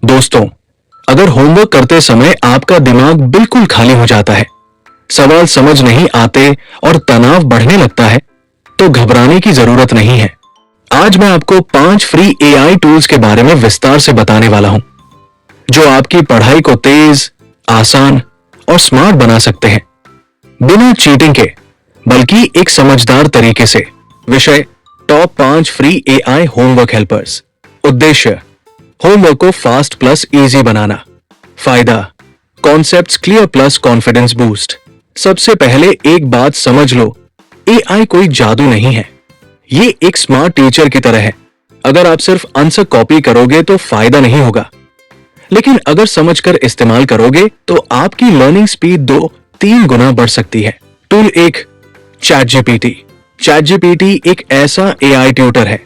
दोस्तों, अगर होमवर्क करते समय आपका दिमाग बिल्कुल खाली हो जाता है, सवाल समझ नहीं आते और तनाव बढ़ने लगता है, तो घबराने की जरूरत नहीं है। आज मैं आपको 5 फ्री एआई टूल्स के बारे में विस्तार से बताने वाला हूं, जो आपकी पढ़ाई को तेज, आसान और स्मार्ट बना सकते हैं, बिना चीटिंग के, बल्कि एक समझदार तरीके से। विषय: top 5 free AI homework helpers. उद्देश्य: होमवर्क को फास्ट प्लस इजी बनाना। फायदा: concepts clear plus confidence boost. सबसे पहले एक बात समझ लो, एआई कोई जादू नहीं है, ये एक स्मार्ट टीचर की तरह है। अगर आप सिर्फ आंसर कॉपी करोगे तो फायदा नहीं होगा, लेकिन अगर समझकर इस्तेमाल करोगे तो आपकी लर्निंग स्पीड 2-3 गुना बढ़ सकती है। Tool 1: chat GPT. Chat GPT एक ऐसा एआई ट्यूटर है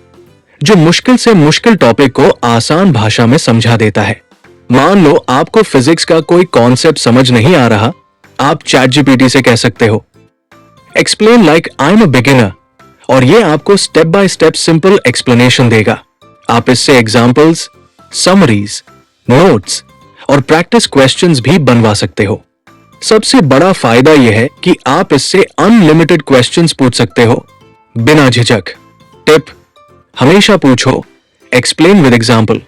जो मुश्किल से मुश्किल टॉपिक को आसान भाषा में समझा देता है। मान लो आपको फिजिक्स का कोई कॉन्सेप्ट समझ नहीं आ रहा, आप चैट जीपीटी से कह सकते हो, explain like I am a beginner, और ये आपको step by step simple explanation देगा। आप इससे एग्जांपल्स, समरीज, नोट्स और प्रैक्टिस क्वेश्चंस भी बनवा सकते हो। सबसे बड़ा फायदा यह है कि आप इससे अनलिमिटेड क्वेश्चंस पूछ सकते हो बिना झिझक। टिप: हमेशा पूछो एक्सप्लेन विद एग्जाम्पल,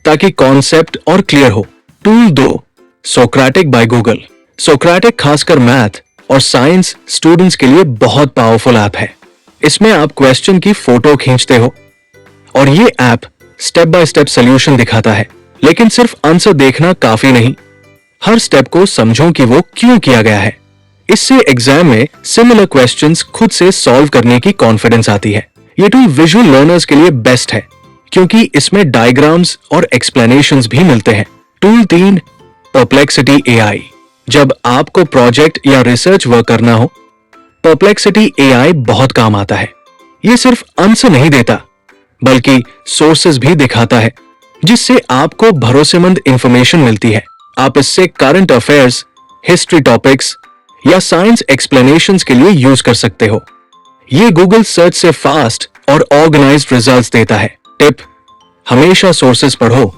ताकि कॉन्सेप्ट और क्लियर हो। Tool 2: Socratic by Google. Socratic खासकर मैथ और साइंस स्टूडेंट्स के लिए बहुत पावरफुल ऐप है। इसमें आप क्वेश्चन की फोटो खींचते हो और ये app step by step solution दिखाता है। लेकिन सिर्फ आंसर देखना काफी नहीं, हर स्टेप को समझो कि वो क्यों किया गया है। इससे एग्जाम में सिमिलर क्वेश्चंस खुद से सॉल्व करने की कॉन्फिडेंस आती है। ये टूल विजुअल लर्नर्स के लिए बेस्ट है, क्योंकि इसमें डायग्राम्स और एक्सप्लेनेशंस भी मिलते हैं। Tool 3: perplexity AI. जब आपको प्रोजेक्ट या रिसर्च वर्क करना हो, परप्लेक्सिटी एआई बहुत काम आता है। ये सिर्फ आंसर नहीं देता, बल्कि सोर्सेज भी दिखाता है, जिससे आपको भरोसेमंद इंफॉर्मेशन मिलती है। आप इससे करंट अफेयर्स, हिस्ट्री टॉपिक्स या साइंस एक्सप्लेनेशंस के लिए यूज कर सकते हो। ये गूगल सर्च से फास्ट और ऑर्गेनाइज्ड रिजल्ट्स देता है। टिप: हमेशा सोर्सेज पढ़ो,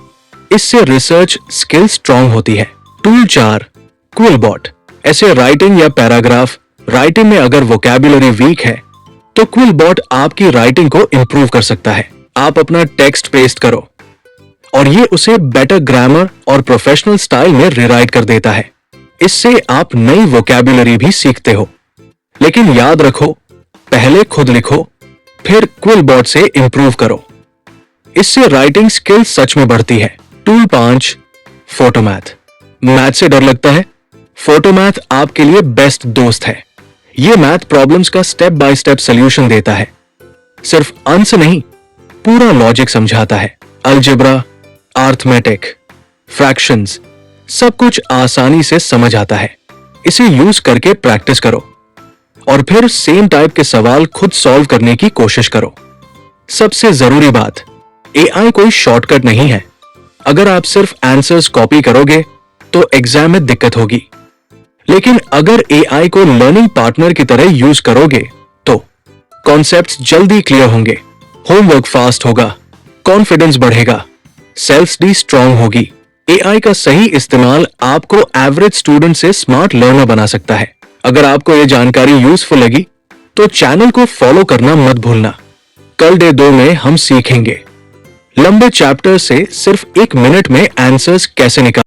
इससे रिसर्च स्किल स्ट्रांग होती है। Tool 4: QuillBot. ऐसे राइटिंग या पैराग्राफ राइटिंग में अगर वोकैबुलरी वीक है, तो क्विलबॉट आपकी राइटिंग को इंप्रूव कर सकता है। आप अपना टेक्स्ट पेस्ट करो और ये उसे बेटर ग्रामर और प्रोफेशनल स्टाइल में रिराइट कर देता है। इससे आप नई वोकैबुलरी भी सीखते हो। लेकिन याद रखो, पहले खुद लिखो, फिर क्विलबॉट से इंप्रूव करो। इससे राइटिंग स्किल सच में बढ़ती है। Tool 5: Photomath. मैथ से डर लगता है? फोटोमैथ आपके लिए बेस्ट दोस्त है। यह मैथ प्रॉब्लम्स का स्टेप बाय स्टेप सॉल्यूशन देता है। सिर्फ आंसर नहीं, पूरा लॉजिक समझाता है। अलजेब्रा, अरिथमेटिक, फ्रैक्शंस, सब कुछ आसानी से समझ आता है। इसे यूज करके प्रैक्टिस करो और फिर सेम टाइप के सवाल खुद सॉल्व करने की कोशिश करो। सबसे जरूरी बात, एआई कोई शॉर्टकट नहीं है। अगर आप सिर्फ आंसर्स कॉपी करोगे तो एग्जाम में दिक्कत होगी, लेकिन अगर एआई को लर्निंग पार्टनर की तरह यूज करोगे तो कॉन्सेप्ट्स जल्दी क्लियर होंगे, होमवर्क फास्ट होगा, कॉन्फिडेंस बढ़ेगा, सेल्फ स्टडी स्ट्रांग होगी। एआई का सही इस्तेमाल आपको एवरेज स्टूडेंट से स्मार्ट लर्नर बना सकता है। अगर आपको यह जानकारी यूजफुल लगी तो चैनल को फॉलो करना मत भूलना। कल डे 2 में हम सीखेंगे लंबे चैप्टर से सिर्फ 1 मिनट में आंसर्स कैसे निकाल